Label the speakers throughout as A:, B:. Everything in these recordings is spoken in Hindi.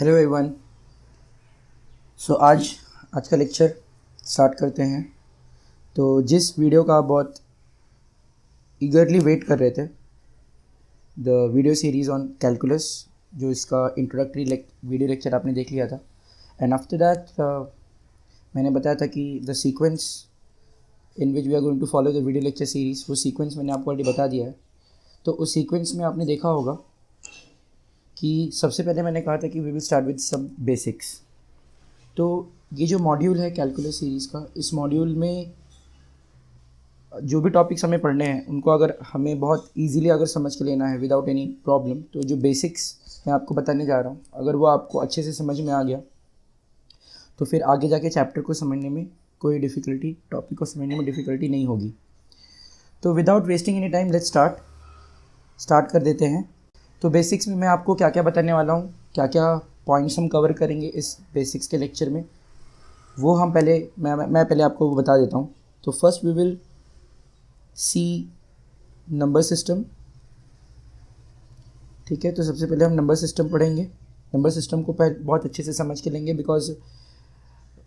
A: Hello everyone. आज का लेक्चर स्टार्ट करते हैं। तो जिस वीडियो का आप बहुत ईगरली वेट कर रहे थे, the video series on calculus, जो इसका इंट्रोडक्टरी वीडियो लेक्चर आपने देख लिया था। एंड आफ्टर दैट मैंने बताया था कि the sequence in which we are going to follow the video lecture series, वो सीक्वेंस मैंने आपको ऑलरेडी बता दिया है। तो उस सीक्वेंस में आपने देखा होगा कि सबसे पहले मैंने कहा था कि we will start with some basics. तो ये जो मॉड्यूल है कैलकुलस सीरीज़ का, इस मॉड्यूल में जो भी टॉपिक्स हमें पढ़ने हैं उनको अगर हमें बहुत इजीली अगर समझ के लेना है विदाउट एनी प्रॉब्लम, तो जो बेसिक्स मैं आपको बताने जा रहा हूँ, अगर वो आपको अच्छे से समझ में आ गया तो फिर आगे जाके चैप्टर को समझने में कोई डिफ़िकल्टी, टॉपिक को समझने में डिफ़िकल्टी नहीं होगी। तो without wasting any time let's start कर देते हैं। तो बेसिक्स में मैं आपको क्या क्या बताने वाला हूँ, क्या क्या पॉइंट्स हम कवर करेंगे इस बेसिक्स के लेक्चर में, वो हम पहले मैं पहले आपको बता देता हूँ। तो first we will see number system. ठीक है, तो सबसे पहले हम नंबर सिस्टम पढ़ेंगे। नंबर सिस्टम को बहुत अच्छे से समझ के लेंगे, बिकॉज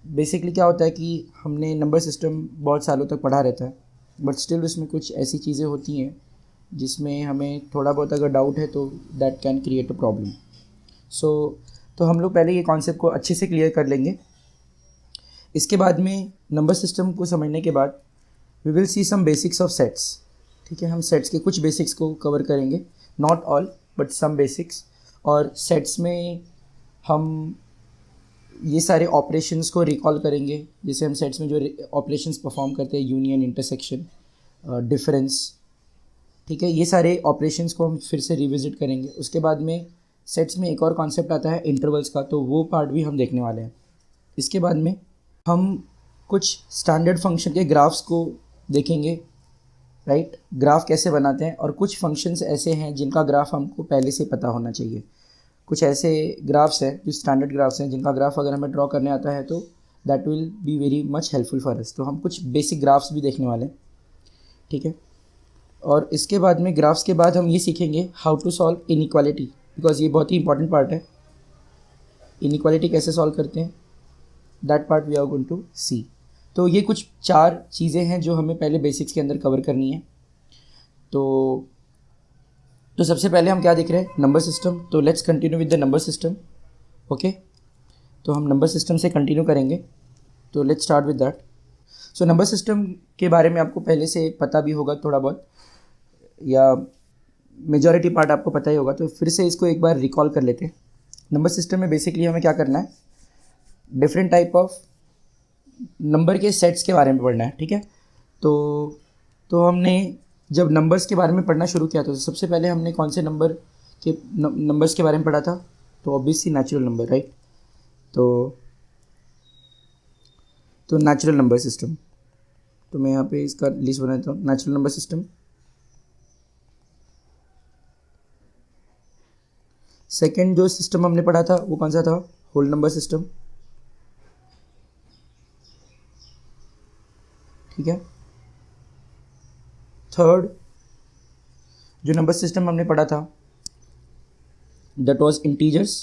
A: बेसिकली क्या होता है कि हमने नंबर सिस्टम बहुत सालों तक पढ़ा रहता है, बट स्टिल उसमें कुछ ऐसी चीज़ें होती हैं जिसमें हमें थोड़ा बहुत अगर डाउट है तो that can create a problem. तो हम लोग पहले ये कॉन्सेप्ट को अच्छे से क्लियर कर लेंगे। इसके बाद में नंबर सिस्टम को समझने के बाद we will see some basics of sets. ठीक है, हम सेट्स के कुछ बेसिक्स को कवर करेंगे, not all but some basics. और सेट्स में हम ये सारे ऑपरेशंस को रिकॉल करेंगे, जैसे हम सेट्स में जो ऑपरेशंस परफॉर्म करते हैं, यूनियन, इंटरसेक्शन, डिफरेंस। ठीक है, ये सारे ऑपरेशंस को हम फिर से रिविजिट करेंगे। उसके बाद में सेट्स में एक और कॉन्सेप्ट आता है इंटरवल्स का, तो वो पार्ट भी हम देखने वाले हैं। इसके बाद में हम कुछ स्टैंडर्ड फंक्शन के ग्राफ्स को देखेंगे, राइट। ग्राफ कैसे बनाते हैं, और कुछ फंक्शंस ऐसे हैं जिनका ग्राफ हमको पहले से पता होना चाहिए। कुछ ऐसे ग्राफ्स हैं जो स्टैंडर्ड ग्राफ्स हैं, जिनका ग्राफ अगर हमें ड्रॉ करने आता है तो that will be very much helpful for us. तो हम कुछ बेसिक ग्राफ्स भी देखने वाले हैं। ठीक है, और इसके बाद में ग्राफ्स के बाद हम ये सीखेंगे how to solve inequality, because ये बहुत ही इंपॉर्टेंट पार्ट है। इनइक्वालिटी कैसे सॉल्व करते हैं, that part we are going to see. तो ये कुछ 4 चीज़ें हैं जो हमें पहले बेसिक्स के अंदर कवर करनी है। तो सबसे पहले हम क्या देख रहे हैं, नंबर सिस्टम। तो let's continue with the number system. Okay, तो हम नंबर सिस्टम से कंटिन्यू करेंगे। तो let's start with that. So number system के बारे में आपको पहले से पता भी होगा थोड़ा बहुत, या मेजॉरिटी पार्ट आपको पता ही होगा। तो फिर से इसको एक बार रिकॉल कर लेते हैं। नंबर सिस्टम में बेसिकली हमें क्या करना है, डिफरेंट टाइप ऑफ नंबर के सेट्स के बारे में पढ़ना है। ठीक है, तो हमने जब नंबर्स के बारे में पढ़ना शुरू किया तो सबसे पहले हमने कौन से नंबर्स के बारे में पढ़ा था, तो ऑब्वियसली नेचुरल नंबर, राइट। तो नेचुरल नंबर सिस्टम, तो मैं यहाँ पे इसका लिस्ट बना देता हूँ। Natural number system. सेकेंड जो सिस्टम हमने पढ़ा था वो कौन सा था, होल नंबर सिस्टम। ठीक है, थर्ड जो नंबर सिस्टम हमने पढ़ा था दैट वाज इंटीजर्स।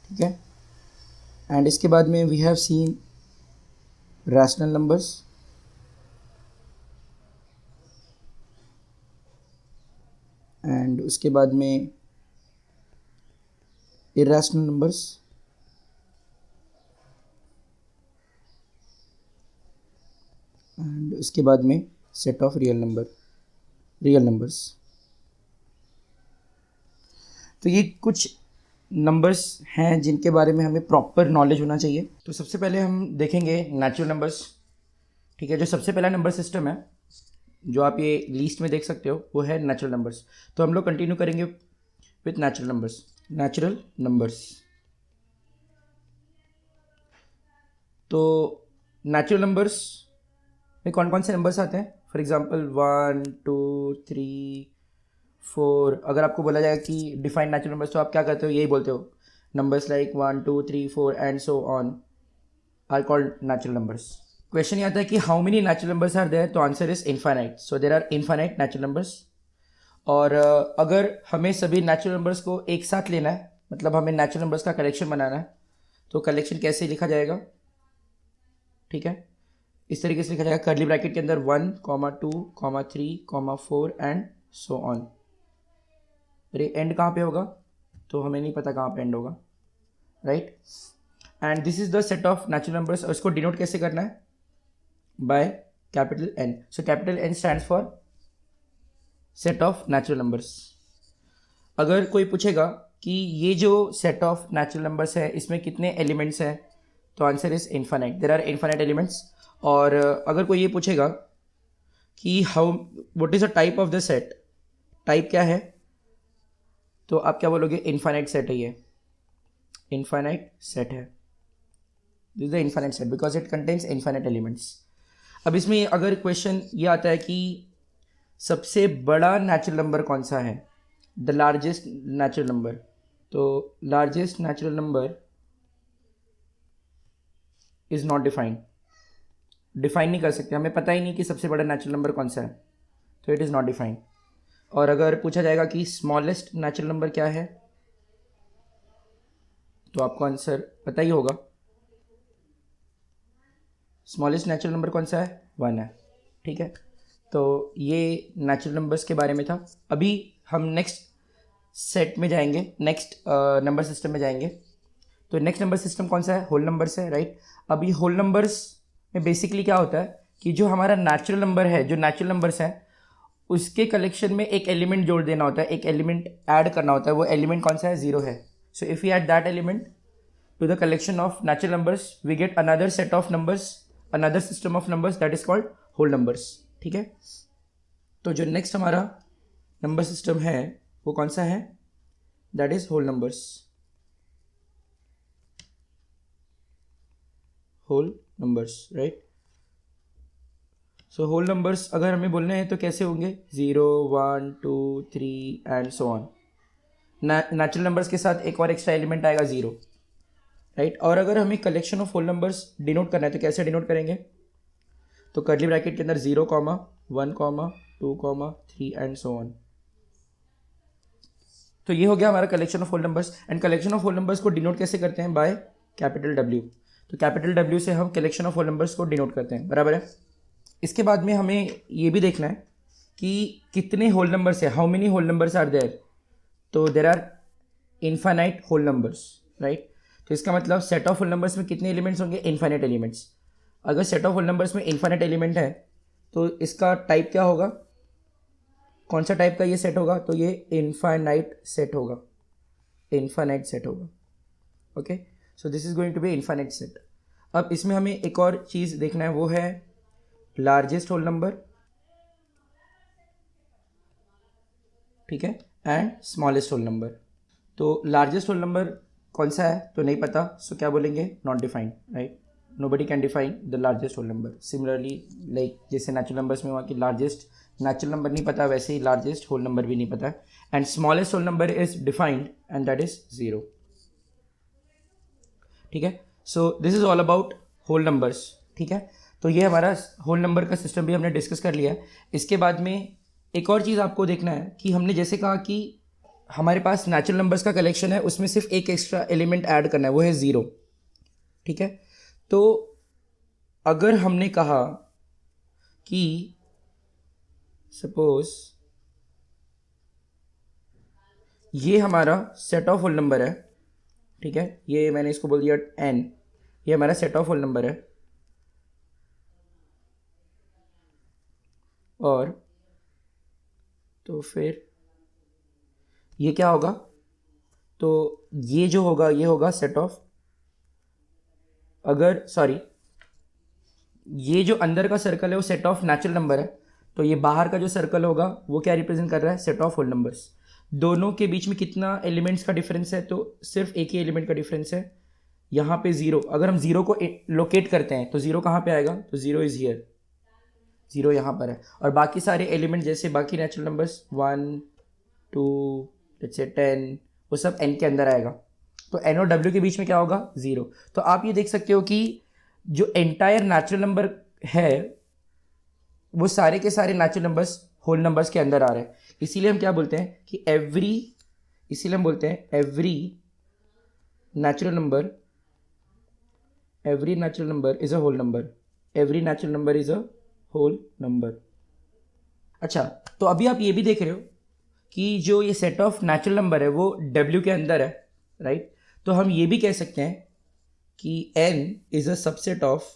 A: ठीक है, एंड इसके बाद में we have seen rational numbers, and उसके बाद में इरेशनल नंबर्स, एंड उसके बाद में सेट ऑफ रियल नंबर्स। तो ये कुछ नंबर्स हैं जिनके बारे में हमें प्रॉपर नॉलेज होना चाहिए। तो सबसे पहले हम देखेंगे नेचुरल नंबर्स। ठीक है, जो सबसे पहला नंबर सिस्टम है जो आप ये लिस्ट में देख सकते हो वो है नेचुरल नंबर्स। तो हम लोग कंटिन्यू करेंगे विथ नेचुरल नंबर्स। तो नेचुरल नंबर्स में कौन कौन से नंबर्स आते हैं, फॉर एग्जांपल 1 2 3 4। अगर आपको बोला जाएगा कि डिफाइन नेचुरल नंबर्स, तो आप क्या करते हो, यही बोलते हो, numbers like 1 2 3 4 and so on are called natural numbers. Question ये आता है कि how many natural numbers are there, तो answer is infinite. So there are infinite natural numbers, और अगर हमें सभी नेचुरल नंबर्स को एक साथ लेना है, मतलब हमें नेचुरल नंबर्स का कलेक्शन बनाना है, तो कलेक्शन कैसे लिखा जाएगा? ठीक है, इस तरीके से लिखा जाएगा, कर्ली ब्रैकेट के अंदर 1, 2, 3, 4 एंड सो ऑन। अरे एंड कहाँ पे होगा? तो हमें नहीं पता कहाँ पे एंड होगा, right? And this is the set of natural numbers. और इसको डिनोट कैसे करना है? By capital N. So capital N stands for set of natural numbers. अगर कोई पूछेगा कि ये जो सेट ऑफ नेचुरल नंबर्स है इसमें कितने एलिमेंट्स हैं, तो answer is infinite, there are infinite elements. और अगर कोई ये पूछेगा कि how what is the type of the set, type क्या है, तो आप क्या बोलोगे? इन्फाइनाइट सेट है, ये इन्फाइनाइट सेट है, this is the infinite set because it contains infinite elements. अब इसमें अगर क्वेश्चन ये आता है कि सबसे बड़ा नेचुरल नंबर कौन सा है, द लार्जेस्ट नेचुरल नंबर, तो largest natural number is not defined, define नहीं कर सकते, हमें पता ही नहीं कि सबसे बड़ा नेचुरल नंबर कौन सा है, तो इट इज़ नॉट डिफाइंड। और अगर पूछा जाएगा कि स्मॉलेस्ट नेचुरल नंबर क्या है, तो आपको आंसर पता ही होगा, स्मॉलेस्ट नेचुरल नंबर कौन सा है? 1 है, ठीक है। तो ये नेचुरल नंबर्स के बारे में था। अभी हम नेक्स्ट सेट में जाएंगे, नेक्स्ट नंबर सिस्टम में जाएंगे। तो नेक्स्ट नंबर सिस्टम कौन सा है? होल नंबर्स है, राइट। अभी होल नंबर्स में बेसिकली क्या होता है कि जो हमारा नेचुरल नंबर है, जो नेचुरल नंबर्स हैं, उसके कलेक्शन में एक एलिमेंट जोड़ देना होता है, एक एलिमेंट ऐड करना होता है। वो एलिमेंट कौन सा है? 0 है। So if you add that element to the collection of natural numbers, we get another set of numbers, another system of numbers, that is called whole numbers, ठीक है। तो जो नेक्स्ट हमारा नंबर सिस्टम है वो कौन सा है? That is whole numbers, whole numbers, right. So whole numbers अगर हमें बोलने हैं तो कैसे होंगे? 0, 1, 2, 3 and so on. Natural numbers के साथ एक और एक्स्ट्रा एलिमेंट आएगा 0, राइट। और अगर हमें collection of whole numbers denote करना है तो कैसे डिनोट करेंगे? तो कर्ली ब्रैकेट के अंदर 0, 1, 2, 3 एंड सो ऑन। तो ये हो गया हमारा collection of whole numbers. And collection of whole numbers को डिनोट कैसे करते हैं? By capital W। तो कैपिटल W से हम कलेक्शन ऑफ होल नंबर्स को डिनोट करते हैं, बराबर है। इसके बाद में हमें ये भी देखना है कि कितने होल नंबर्स है, how many whole numbers are there. तो there are infinite whole numbers, right. तो इसका मतलब सेट ऑफ होल नंबर्स में कितने एलिमेंट्स होंगे? Infinite elements. अगर सेट ऑफ होल नंबर्स में इनफाइनाइट एलिमेंट है तो इसका टाइप क्या होगा? कौन सा टाइप का ये सेट होगा? तो ये इनफाइनाइट सेट होगा, इनफाइनाइट सेट होगा, okay. So this is going to be infinite set. अब इसमें हमें एक और चीज़ देखना है, वो है लार्जेस्ट होल नंबर, ठीक है, एंड स्मॉलेस्ट होल नंबर। तो लार्जेस्ट होल नंबर कौन सा है तो नहीं पता, सो क्या बोलेंगे? Not defined, right. Nobody can define the largest whole number. Similarly like जैसे नेचुरल नंबर्स में हुआ कि लार्जेस्ट नेचुरल नंबर नहीं पता, वैसे ही लार्जेस्ट होल नंबर भी नहीं पता। And smallest whole number is defined and that is 0, ठीक है। So this is all about whole numbers, ठीक है। तो ये हमारा होल नंबर का सिस्टम भी हमने डिस्कस कर लिया है। इसके बाद में एक और चीज़ आपको देखना है कि हमने जैसे कहा कि हमारे पास नेचुरल नंबर्स का कलेक्शन है, उसमें सिर्फ एक एक्स्ट्रा एलिमेंट ऐड करना है, वो है 0, ठीक है। तो अगर हमने कहा कि सपोज ये हमारा सेट ऑफ होल नंबर है, ठीक है, ये मैंने इसको बोल दिया n, ये हमारा सेट ऑफ होल नंबर है, और तो फिर ये क्या होगा? तो ये जो होगा ये होगा सेट ऑफ, अगर सॉरी ये जो अंदर का सर्कल है वो सेट ऑफ नेचुरल नंबर है, तो ये बाहर का जो सर्कल होगा वो क्या रिप्रेजेंट कर रहा है? Set of whole numbers. दोनों के बीच में कितना एलिमेंट्स का डिफरेंस है? तो सिर्फ एक ही एलिमेंट का डिफरेंस है, यहाँ पे 0। अगर हम 0 को लोकेट करते हैं तो 0 कहाँ पे आएगा? तो 0 इज हियर, 0 यहाँ पर है। और बाकी सारे एलिमेंट जैसे बाकी नेचुरल नंबर्स 1, 2, जैसे 10, वो सब n के अंदर आएगा। तो n और w के बीच में क्या होगा? 0। तो आप ये देख सकते हो कि जो एंटायर नेचुरल नंबर है वो सारे के सारे नेचुरल नंबर्स होल नंबर्स के अंदर आ रहे हैं। इसीलिए हम क्या बोलते हैं कि इसीलिए हम बोलते हैं every natural number is a whole number. Every natural number is a whole number. अच्छा, तो अभी आप ये भी देख रहे हो कि जो ये सेट ऑफ नेचुरल नंबर है वो W के अंदर है, राइट? तो हम ये भी कह सकते हैं कि N is a subset of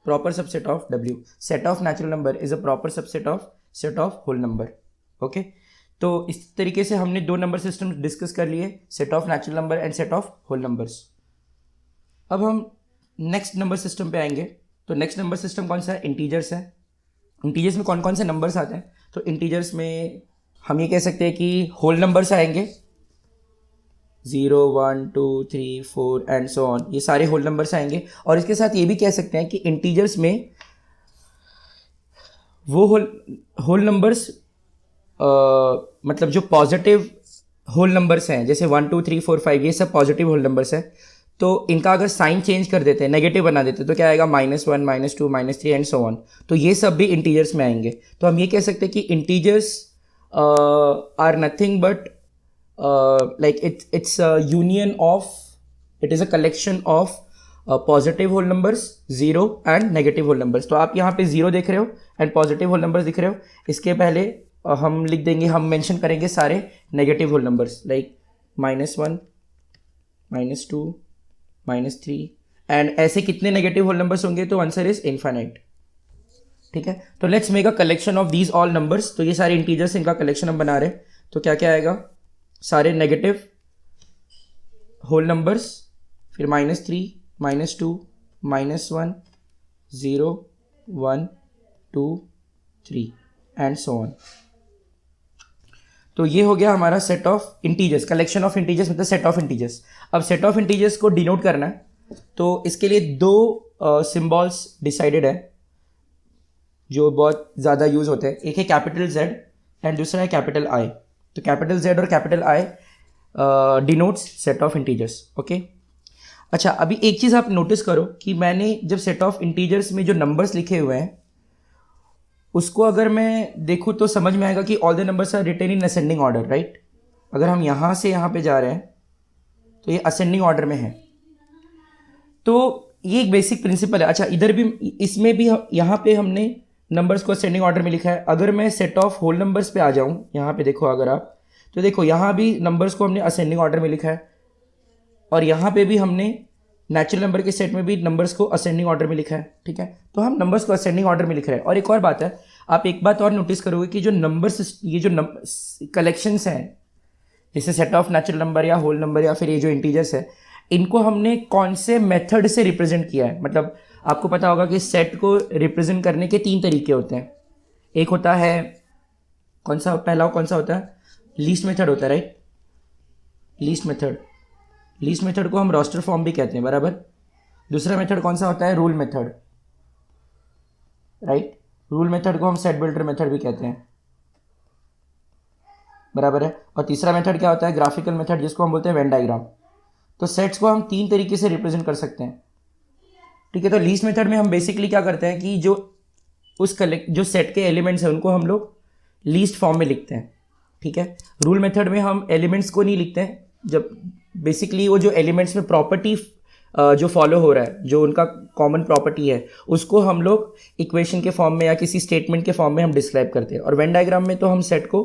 A: proper subset of W. Set of natural number is a proper subset of set of whole number. Okay, तो इस तरीके से हमने दो नंबर सिस्टम डिस्कस कर लिए, set of natural number and set of whole numbers. अब हम नेक्स्ट नंबर सिस्टम पे आएंगे। तो नेक्स्ट नंबर सिस्टम कौन सा है? इंटीजर्स है। इंटीजर्स में कौन कौन से नंबर्स आते हैं? तो इंटीजर्स में हम ये कह सकते हैं कि होल नंबर्स आएंगे, 0 1 2 3 4 एंड सो ऑन, ये सारे होल नंबर्स आएंगे। और इसके साथ ये भी कह सकते हैं कि इंटीजर्स में वो होल नंबर्स मतलब जो पॉजिटिव होल नंबर्स हैं, जैसे 1 2 3 4 5, ये सब पॉजिटिव होल नंबर्स हैं। तो इनका अगर साइन चेंज कर देते हैं, नेगेटिव बना देते हैं, तो क्या आएगा? -1 -2 -3 एंड सो ऑन। तो ये सब भी इंटीजर्स में आएंगे। तो हम ये कह सकते हैं कि integers are nothing but like it's a union of, it is a collection of positive whole numbers 0 and negative whole numbers। तो आप यहाँ पे 0 देख रहे हो एंड पॉजिटिव होल नंबर्स दिख रहे हो। इसके पहले हम लिख देंगे, हम मेंशन करेंगे सारे negative whole numbers, like -1 -2 -3 and ऐसे कितने नेगेटिव होल नंबर्स होंगे? तो आंसर इज इनफाइनाइट। ठीक है, तो let's make a collection of these all numbers. तो ये सारे इंटीजर्स, इनका कलेक्शन हम बना रहे हैं। तो क्या क्या आएगा? सारे नेगेटिव होल नंबर्स, फिर -3 -2 -1 0 1 2 3 एंड सो ऑन। तो ये हो गया हमारा set of integers, collection of integers मतलब सेट ऑफ इंटीजर्स। अब सेट ऑफ इंटीजर्स को डिनोट करना है, तो इसके लिए दो सिंबल्स डिसाइडेड है जो बहुत ज़्यादा यूज होते हैं। एक है कैपिटल Z एंड दूसरा है कैपिटल I। तो कैपिटल Z और capital I denotes set of integers. Okay, अच्छा, अभी एक चीज़ आप नोटिस करो कि मैंने जब सेट ऑफ इंटीजर्स में जो नंबर्स लिखे हुए हैं उसको अगर मैं देखूँ तो समझ में आएगा कि all the numbers are written in ascending order, right? अगर हम यहाँ से यहाँ पे जा रहे हैं तो ये असेंडिंग ऑर्डर में है। तो ये एक बेसिक प्रिंसिपल है। अच्छा, इधर भी, इसमें भी यहाँ पे हमने नंबर्स को असेंडिंग ऑर्डर में लिखा है। अगर मैं सेट ऑफ होल नंबर्स पे आ जाऊँ, यहाँ पे देखो अगर आप, तो देखो यहाँ भी नंबर्स को हमने असेंडिंग ऑर्डर में लिखा है और यहाँ पे भी हमने नेचुरल नंबर के सेट में भी नंबर्स को असेंडिंग ऑर्डर में लिखा है। ठीक है, तो हम नंबर्स को असेंडिंग ऑर्डर में लिख रहे हैं। और एक और बात है, आप एक बात और नोटिस करोगे कि जो नंबर्स, ये जो कलेक्शंस हैं, जैसे सेट ऑफ नेचुरल नंबर या होल नंबर या फिर ये जो इंटीजर्स है, इनको हमने कौन से मेथड से रिप्रेजेंट किया है। मतलब आपको पता होगा कि सेट को रिप्रेजेंट करने के 3 तरीके होते हैं। एक होता है, कौन सा, पहला कौन सा होता है? लीस्ट मेथड होता है, राइट? लीस्ट मेथड को हम रोस्टर फॉर्म भी कहते हैं, बराबर। दूसरा मेथड कौन सा होता है? Rule method, right? Rule method को हम सेट बिल्डर मेथड भी कहते हैं, बराबर है। और तीसरा मेथड क्या होता है? ग्राफिकल मेथड, जिसको हम बोलते हैं वेन डायग्राम। तो सेट्स को हम 3 तरीके से रिप्रेजेंट कर सकते हैं। ठीक है, तो लीस्ट मेथड में हम बेसिकली क्या करते हैं कि जो सेट के एलिमेंट्स हैं उनको हम लोग लीस्ट फॉर्म में लिखते हैं। ठीक है, रूल मेथड में हम एलिमेंट्स को नहीं लिखते हैं। जब बेसिकली वो जो एलिमेंट्स में प्रॉपर्टी जो फॉलो हो रहा है, जो उनका कॉमन प्रॉपर्टी है, उसको हम लोग इक्वेशन के फॉर्म में या किसी स्टेटमेंट के फॉर्म में हम डिस्क्राइब करते हैं। और वेन डायग्राम में तो हम सेट को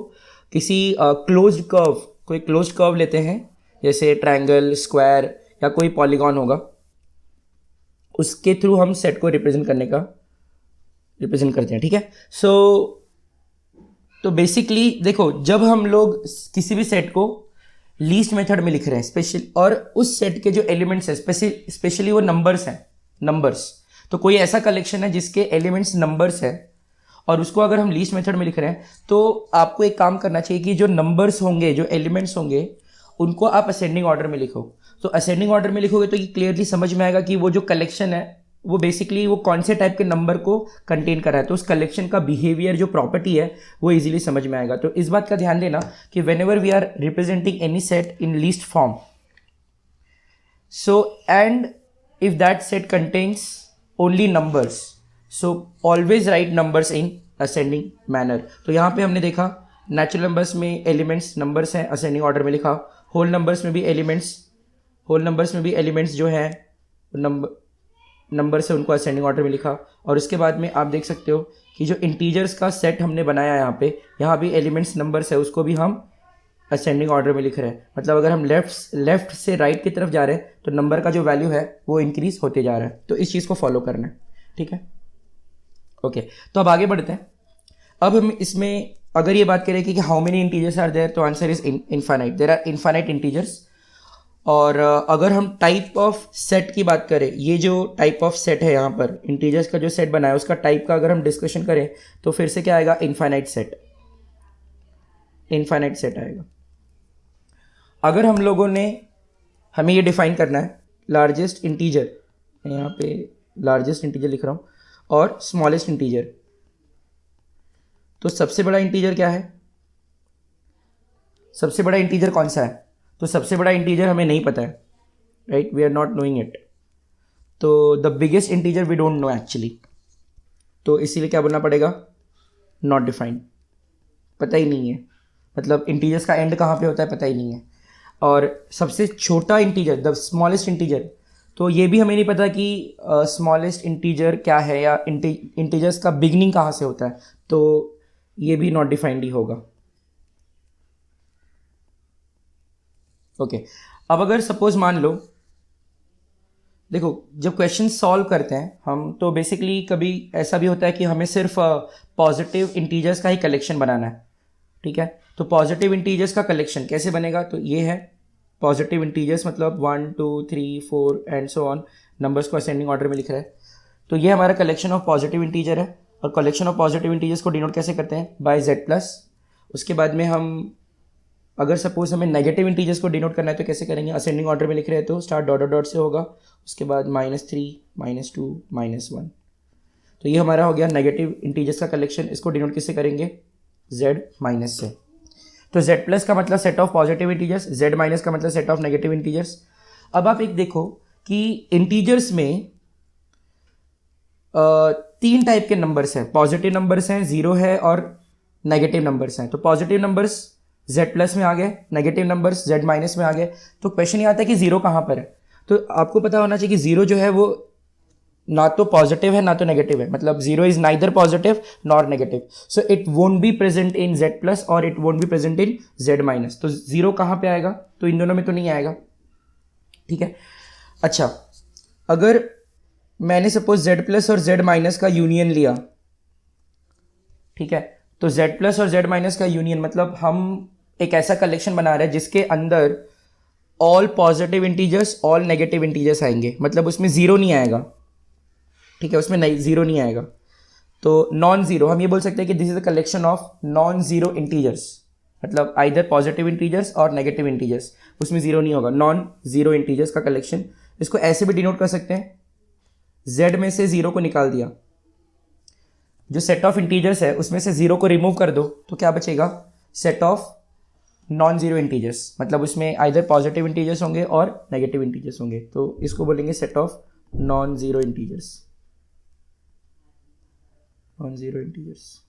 A: किसी क्लोज्ड कर्व, कोई क्लोज्ड कर्व लेते हैं, जैसे ट्रायंगल, स्क्वायर या कोई पॉलीगॉन होगा, उसके थ्रू हम सेट को रिप्रेजेंट करते हैं। ठीक है, तो बेसिकली देखो, जब हम लोग किसी भी सेट को लीस्ट मेथड में लिख रहे हैं स्पेशल, और उस सेट के जो एलिमेंट्स है स्पेशली वो नंबर्स हैं, तो कोई ऐसा कलेक्शन है जिसके एलिमेंट्स नंबर्स है और उसको अगर हम लीस्ट मेथड में लिख रहे हैं, तो आपको एक काम करना चाहिए कि जो नंबर्स होंगे, जो एलिमेंट्स होंगे, उनको आप असेंडिंग ऑर्डर में लिखो। तो असेंडिंग ऑर्डर में लिखोगे तो ये क्लियरली समझ में आएगा कि वो जो कलेक्शन है वो बेसिकली वो कौन से टाइप के नंबर को कंटेन कर रहा है। तो उस कलेक्शन का बिहेवियर, जो प्रॉपर्टी है, वो इजीली समझ में आएगा। तो इस बात का ध्यान देना कि whenever we are representing any set in least form, so and if that set contains only numbers, so always write numbers in ascending manner. तो यहाँ पे हमने देखा नेचुरल नंबर्स में एलिमेंट्स नंबर्स हैं असेंडिंग ऑर्डर में लिखा, होल नंबर्स में भी एलिमेंट्स जो हैं नंबर से उनको असेंडिंग ऑर्डर में लिखा। और उसके बाद में आप देख सकते हो कि जो इंटीजर्स का सेट हमने बनाया यहाँ भी एलिमेंट्स नंबर्स है उसको भी हम असेंडिंग ऑर्डर में लिख रहे हैं। मतलब अगर हम लेफ्ट से राइट की तरफ जा रहे हैं तो नंबर का जो वैल्यू है वो इंक्रीज होते जा रहा है। तो इस चीज़ को फॉलो करना है, ठीक है। ओके, तो अब आगे बढ़ते हैं। अब हम इसमें अगर ये बात करें कि how many integers are there, तो answer is infinite, there are infinite integers. और अगर हम टाइप ऑफ सेट की बात करें, ये जो टाइप ऑफ सेट है यहाँ पर इंटीजर्स का जो सेट बना है उसका टाइप का अगर हम डिस्कशन करें तो फिर से क्या आएगा, इनफाइनाइट सेट आएगा। अगर हम लोगों ने हमें ये डिफाइन करना है लार्जेस्ट इंटीजर, यहाँ पे लार्जेस्ट इंटीजर लिख रहा हूँ, और स्मॉलेस्ट इंटीजर, तो सबसे बड़ा इंटीजर क्या है, सबसे बड़ा इंटीजर कौन सा है? तो सबसे बड़ा इंटीजर हमें नहीं पता है, right, we are not knowing it. तो the biggest integer we don't know actually, तो इसीलिए क्या बोलना पड़ेगा, नॉट डिफाइंड, पता ही नहीं है। मतलब इंटीजर्स का एंड कहाँ पे होता है पता ही नहीं है। और सबसे छोटा इंटीजर, द स्मॉलेस्ट इंटीजर, तो ये भी हमें नहीं पता कि स्मॉलेस्ट इंटीजर क्या है या इंटीजर्स का बिगनिंग कहाँ से होता है, तो ये भी नॉट डिफाइंड ही होगा। ओके, अब अगर सपोज मान लो, देखो जब क्वेश्चन सॉल्व करते हैं हम तो बेसिकली कभी ऐसा भी होता है कि हमें सिर्फ पॉजिटिव इंटीजर्स का ही कलेक्शन बनाना है, ठीक है। तो पॉजिटिव इंटीजर्स का कलेक्शन कैसे बनेगा, तो ये है पॉजिटिव इंटीजर्स, मतलब 1 2 3 4 एंड सो ऑन, नंबर्स को असेंडिंग ऑर्डर में लिख रहा है। तो ये हमारा कलेक्शन ऑफ पॉजिटिव इंटीजर है। और कलेक्शन ऑफ पॉजिटिव इंटीजर्स को डिनोट कैसे करते हैं, बाय z+। उसके बाद में हम अगर सपोज हमें नेगेटिव इंटीजर्स को डिनोट करना है तो कैसे करेंगे, असेंडिंग ऑर्डर में लिख रहे हैं तो स्टार्ट डॉट डॉट से होगा, उसके बाद -3 -2 -1। तो ये हमारा हो गया नेगेटिव इंटीजर्स का कलेक्शन। इसको डिनोट किससे करेंगे, z- से। तो z+ का मतलब set of positive integers, z- का मतलब सेट ऑफ नेगेटिव इंटीजर्स। अब आप एक देखो कि इंटीजर्स में 3 टाइप के नंबर्स हैं, पॉजिटिव नंबर्स हैं, 0 है और नेगेटिव नंबर्स हैं। तो पॉजिटिव नंबर्स z+ में आ गए, नेगेटिव नंबर्स z- में आ गए। तो क्वेश्चन ये आता है कि 0 कहाँ पर है, तो आपको पता होना चाहिए कि 0 जो है वो ना तो पॉजिटिव है ना तो नेगेटिव है, मतलब 0 is neither positive nor negative, so it won't be present in z+ और it won't be present in z-। तो 0 कहाँ पे आएगा, तो इन दोनों में तो नहीं आएगा, ठीक है। अच्छा, अगर मैंने सपोज z+ और z- का यूनियन लिया, ठीक है, तो z+ और z- का यूनियन मतलब हम एक ऐसा कलेक्शन बना रहे हैं जिसके अंदर all positive integers all negative integers आएंगे, मतलब उसमें 0 नहीं आएगा, ठीक है, उसमें नहीं 0 नहीं आएगा। तो नॉन जीरो, हम ये बोल सकते हैं कि this is the collection of non zero integers, मतलब आइदर पॉजिटिव इंटीजर्स और नेगेटिव इंटीजर्स, उसमें 0 नहीं होगा, नॉन जीरो इंटीजर्स का कलेक्शन। इसको ऐसे भी डिनोट कर सकते हैं, z में से 0 को निकाल दिया, जो सेट ऑफ इंटीजर्स है उसमें से 0 को रिमूव कर दो तो क्या बचेगा, set of non zero integers, मतलब उसमें आइदर पॉजिटिव इंटीजर्स होंगे और नेगेटिव इंटीजर्स होंगे, तो इसको बोलेंगे set of non zero integers, non zero integers,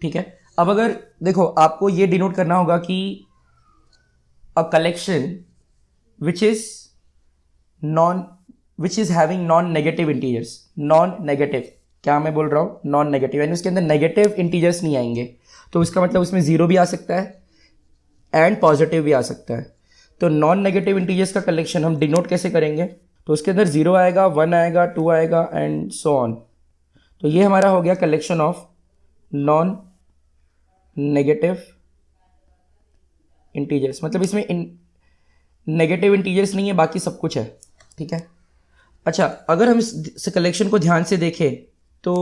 A: ठीक है। अब अगर देखो आपको ये डिनोट करना होगा कि a collection which is having non negative integers, non negative, क्या मैं बोल रहा हूँ, नॉन नेगेटिव, यानी उसके अंदर नेगेटिव इंटीजर्स नहीं आएंगे, तो इसका मतलब उसमें 0 भी आ सकता है एंड पॉजिटिव भी आ सकता है। तो नॉन नेगेटिव इंटीजर्स का कलेक्शन हम डिनोट कैसे करेंगे, तो उसके अंदर 0 आएगा, 1 आएगा, 2 आएगा एंड सो ऑन। तो ये हमारा हो गया collection of non negative integers, मतलब इसमें नेगेटिव इंटीजर्स नहीं है, बाकी सब कुछ है, ठीक है। अच्छा, अगर हम इस कलेक्शन को ध्यान से देखें तो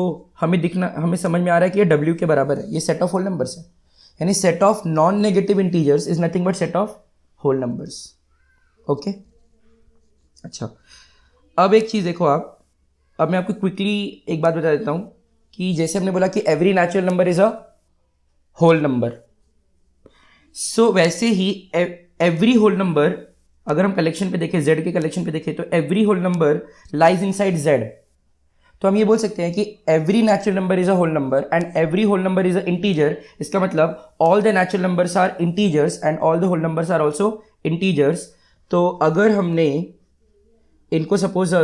A: हमें समझ में आ रहा है कि ये W के बराबर है, ये सेट ऑफ होल नंबर्स है, यानी set of non negative integers is nothing but set of whole numbers, okay. अच्छा, अब एक चीज़ देखो आप, अब मैं आपको क्विकली एक बात बता देता हूँ कि जैसे हमने बोला कि every natural number is a whole number, so वैसे ही एवरी होल नंबर, अगर हम कलेक्शन पे देखें, z के कलेक्शन पे देखें, तो every whole number lies inside z। तो हम ये बोल सकते हैं कि every natural number is a whole number and every whole number is a integer. इसका मतलब all the natural numbers are integers and all the whole numbers are also integers. तो अगर हमने इनको सपोज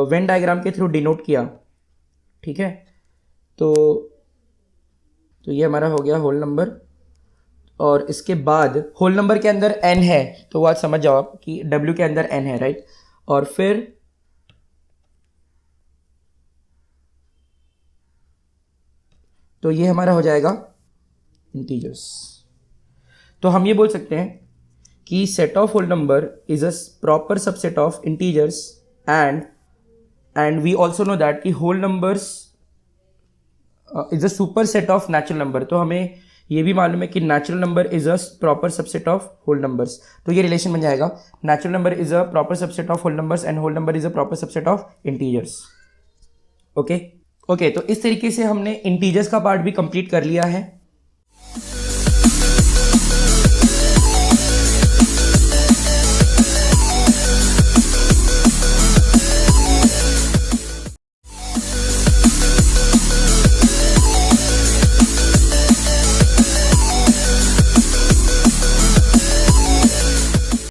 A: वेन डायग्राम के थ्रू डिनोट किया, ठीक है, तो ये हमारा हो गया होल नंबर, और इसके बाद होल नंबर के अंदर n है, तो वो आज समझ जाओ आप कि w के अंदर n है, राइट। और फिर तो ये हमारा हो जाएगा इंटीजर्स। तो हम ये बोल सकते हैं कि set of whole number is a proper subset of integers and we also know that कि whole numbers is a superset of natural number. तो हमें ये भी मालूम है कि natural number is a proper subset of whole numbers. तो ये रिलेशन बन जाएगा, natural number is a proper subset of whole numbers and whole number is a proper subset of integers. Okay, तो इस तरीके से हमने इंटीजर्स का पार्ट भी कंप्लीट कर लिया है।